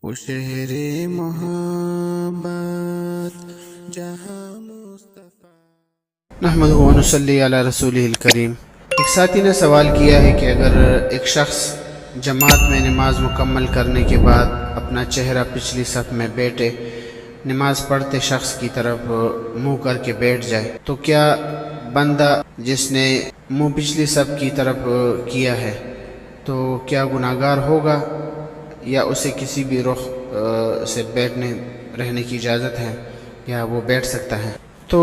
وہ شہر محبت جہاں مصطفیٰ. نحمدہ و نصلی علی رسولہ الکریم. ایک ساتھی نے سوال کیا ہے کہ اگر ایک شخص جماعت میں نماز مکمل کرنے کے بعد اپنا چہرہ پچھلی صف میں بیٹھے نماز پڑھتے شخص کی طرف منہ کر کے بیٹھ جائے تو کیا بندہ جس نے منہ پچھلی صف کی طرف کیا ہے تو کیا گناہگار ہوگا یا اسے کسی بھی رخ سے رہنے کی اجازت ہے یا وہ بیٹھ سکتا ہے؟ تو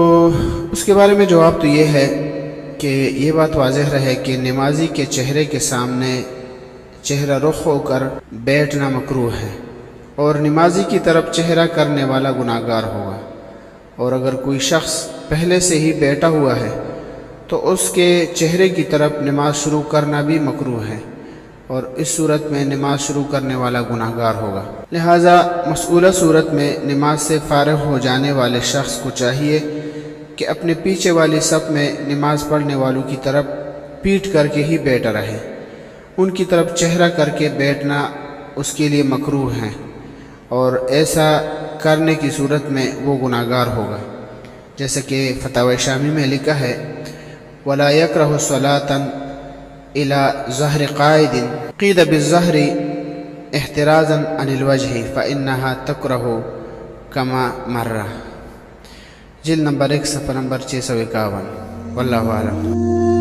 اس کے بارے میں جواب تو یہ ہے کہ یہ بات واضح رہے کہ نمازی کے چہرے کے سامنے چہرہ رخ ہو کر بیٹھنا مکروہ ہے اور نمازی کی طرف چہرہ کرنے والا گناہگار ہوگا، اور اگر کوئی شخص پہلے سے ہی بیٹھا ہوا ہے تو اس کے چہرے کی طرف نماز شروع کرنا بھی مکروہ ہے، اور اس صورت میں نماز شروع کرنے والا گناہگار ہوگا۔ لہٰذا مذکورہ صورت میں نماز سے فارغ ہو جانے والے شخص کو چاہیے کہ اپنے پیچھے والی صف میں نماز پڑھنے والوں کی طرف پیٹھ کر کے ہی بیٹھا رہے، ان کی طرف چہرہ کر کے بیٹھنا اس کے لیے مکروہ ہے، اور ایسا کرنے کی صورت میں وہ گناہگار ہوگا، جیسا کہ فتاوی شامی میں لکھا ہے وَلَا يَكْرَهُ صَلَاةً إِلَى ظَهْرِ قَائِدٍ قِيدَ بِالظَّهْرِ احترازا عن الوجه فإنها تكره كما مر. جلد نمبر 1 صفحہ نمبر 651. واللہ اعلم.